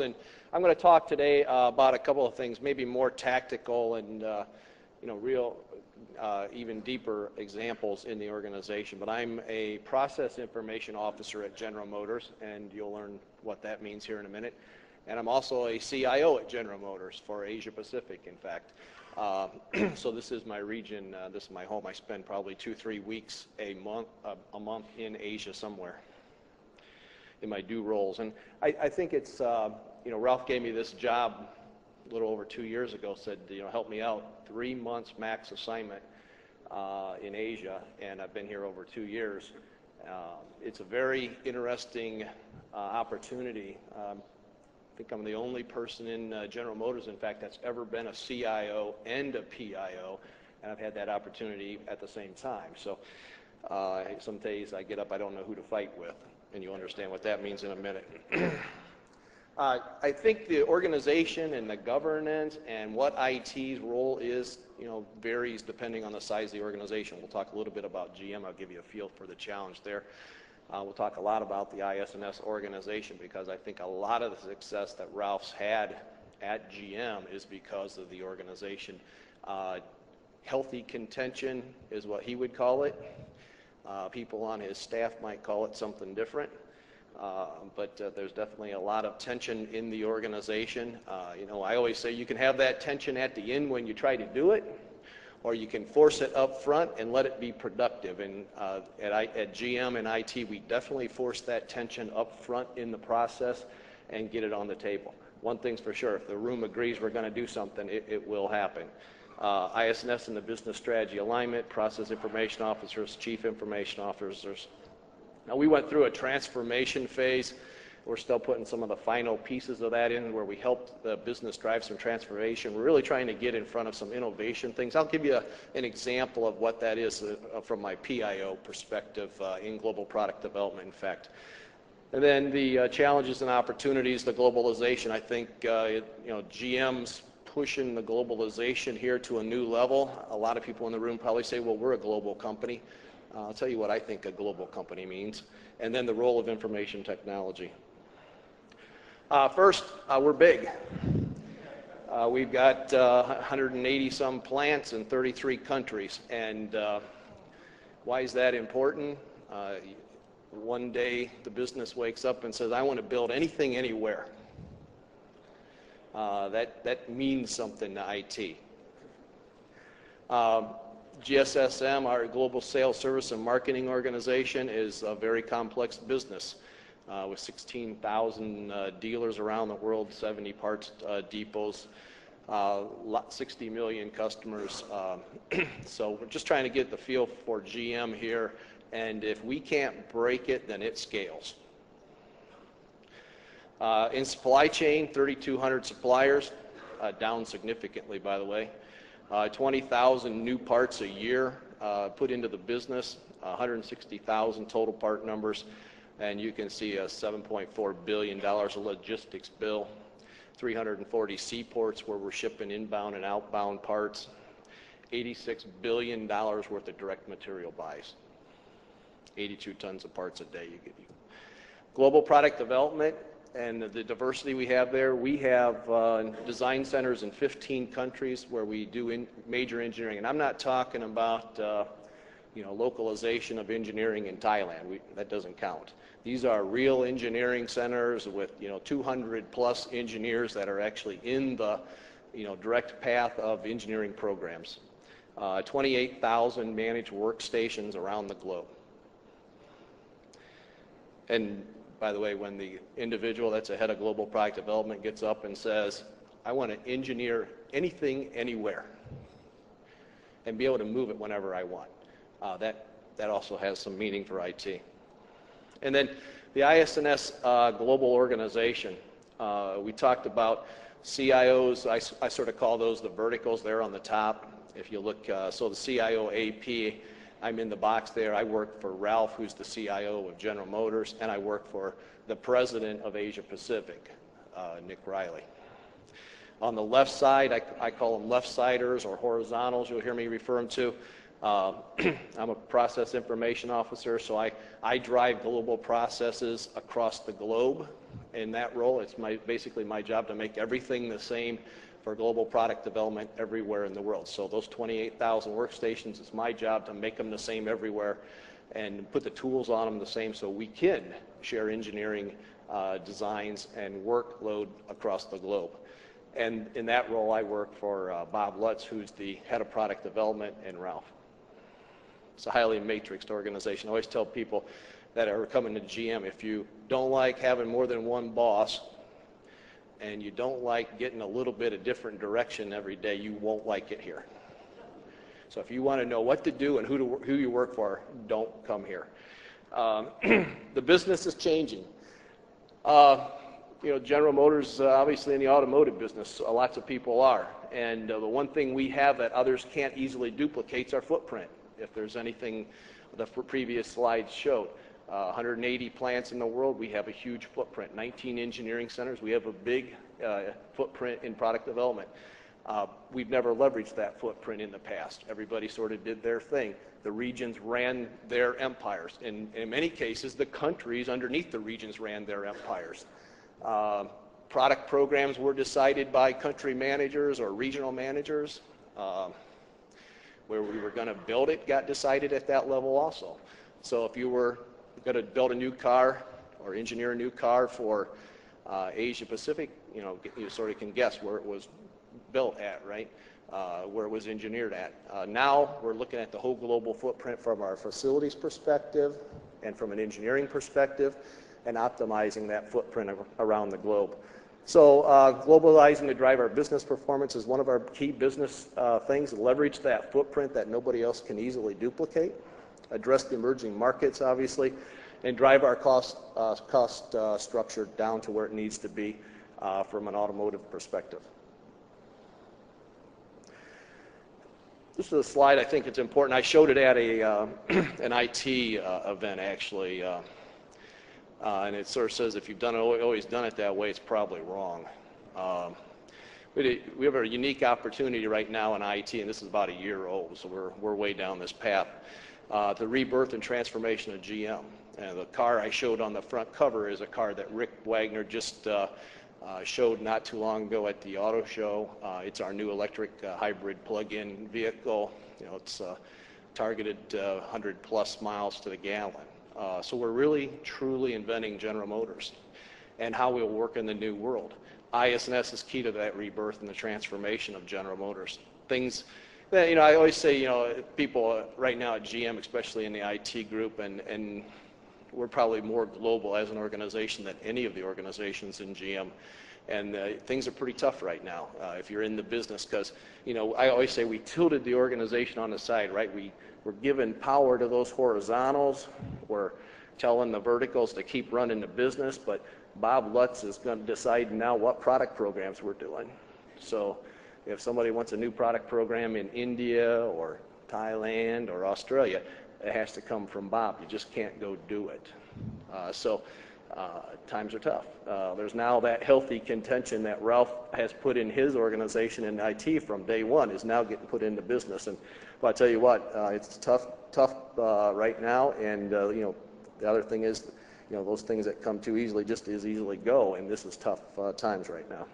And I'm going to talk today about a couple of things, maybe more tactical and real, even deeper examples in the organization. But I'm a process information officer at General Motors, and you'll learn what that means here in a minute. And I'm also a CIO at General Motors for Asia Pacific, in fact. So this is my region. This is my home. I spend probably 2-3 weeks a month in Asia somewhere in my due roles. And I think it's, Ralph gave me this job a little over 2 years ago, said, help me out, 3 months max assignment in Asia, and I've been here over 2 years. It's a very interesting opportunity. I think I'm the only person in General Motors, in fact, that's ever been a CIO and a PIO, and I've had that opportunity at the same time. So some days I get up, I don't know who to fight with, and you'll understand what that means in a minute. I think the organization and the governance and what IT's role is, varies depending on the size of the organization. We'll talk a little bit about GM. I'll give you a feel for the challenge there. We'll talk a lot about the IS&S organization because I think a lot of the success that Ralph's had at GM is because of the organization. Healthy contention is what he would call it. People on his staff might call it something different. But there's definitely a lot of tension in the organization. I always say you can have that tension at the end when you try to do it, or you can force it up front and let it be productive. And at GM and IT, we definitely force that tension up front in the process and get it on the table. One thing's for sure, if the room agrees we're going to do something, it will happen. IS&S and the business strategy alignment, process information officers, chief information officers. Now, we went through a transformation phase. We're still putting some of the final pieces of that in where we helped the business drive some transformation. We're really trying to get in front of some innovation things. I'll give you an example of what that is from my PIO perspective in global product development, in fact. And then the challenges and opportunities, the globalization. I think GM's pushing the globalization here to a new level. A lot of people in the room probably say, well, we're a global company. I'll tell you what I think a global company means. And then the role of information technology. First, we're big. We've got 180 some plants in 33 countries. And why is that important? One day the business wakes up and says, I want to build anything anywhere. That means something to IT. GSSM, our global sales, service, and marketing organization, is a very complex business with 16,000 dealers around the world, 70 parts depots, 60 million customers. So we're just trying to get the feel for GM here, and if we can't break it, then it scales. In supply chain, 3,200 suppliers, down significantly, by the way. 20,000 new parts a year put into the business, 160,000 total part numbers, and you can see a $7.4 billion of logistics bill, 340 seaports where we're shipping inbound and outbound parts, $86 billion worth of direct material buys, 82 tons of parts a day. Global product development. And the diversity we have there, we have design centers in 15 countries where we do major engineering. And I'm not talking about localization of engineering in Thailand. That doesn't count. These are real engineering centers with 200 plus engineers that are actually in the direct path of engineering programs. 28,000 managed workstations around the globe. And by the way, when the individual that's a head of global product development gets up and says, I want to engineer anything, anywhere, and be able to move it whenever I want, that also has some meaning for IT. And then the IS&S global organization. We talked about CIOs. I sort of call those the verticals there on the top. If you look, so the CIO AP, I'm in the box there. I work for Ralph, who's the CIO of General Motors, and I work for the president of Asia Pacific, Nick Riley. On the left side, I call them left-siders or horizontals, you'll hear me refer them to. I'm a process information officer, so I drive global processes across the globe. In that role, it's basically my job to make everything the same for global product development everywhere in the world. So those 28,000 workstations, it's my job to make them the same everywhere and put the tools on them the same so we can share engineering designs and workload across the globe. And in that role, I work for Bob Lutz, who's the head of product development, and Ralph. It's a highly matrixed organization. I always tell people that are coming to GM, if you don't like having more than one boss and you don't like getting a little bit of different direction every day, you won't like it here. So if you want to know what to do and who you work for, don't come here. The business is changing. General Motors, obviously in the automotive business, lots of people are. And the one thing we have that others can't easily duplicate is our footprint. If there's anything the previous slides showed. 180 plants in the world, we have a huge footprint. 19 engineering centers, we have a big footprint in product development. We've never leveraged that footprint in the past. Everybody sort of did their thing. The regions ran their empires. In many cases, the countries underneath the regions ran their empires. Product programs were decided by country managers or regional managers. Where we were going to build it got decided at that level also. So if you were going to build a new car or engineer a new car for Asia Pacific, you sort of can guess where it was built at, right? Where it was engineered at. Now we're looking at the whole global footprint from our facilities perspective and from an engineering perspective and optimizing that footprint around the globe. So globalizing to drive our business performance is one of our key business things. Leverage that footprint that nobody else can easily duplicate. Address the emerging markets, obviously, and drive our cost structure down to where it needs to be from an automotive perspective. This is a slide I think it's important. I showed it at an IT event, actually. And it sort of says if you've always done it that way, it's probably wrong. We have a unique opportunity right now in IT, and this is about a year old, so we're way down this path. The rebirth and transformation of GM. And the car I showed on the front cover is a car that Rick Wagner just showed not too long ago at the auto show. It's our new electric hybrid plug-in vehicle. It's targeted 100 plus miles to the gallon. So we're really, truly inventing General Motors and how we'll work in the new world. IS&S is key to that rebirth and the transformation of General Motors. Things that, I always say, people right now at GM, especially in the IT group, and we're probably more global as an organization than any of the organizations in GM. And things are pretty tough right now if you're in the business because, I always say we tilted the organization on the side, right? We're giving power to those horizontals. We're telling the verticals to keep running the business, but Bob Lutz is going to decide now what product programs we're doing. So if somebody wants a new product program in India or Thailand or Australia, it has to come from Bob. You just can't go do it. Times are tough. There's now that healthy contention that Ralph has put in his organization in IT from day one is now getting put into business. And I'll tell you what, it's tough right now. And the other thing is, those things that come too easily just as easily go. And this is tough times right now.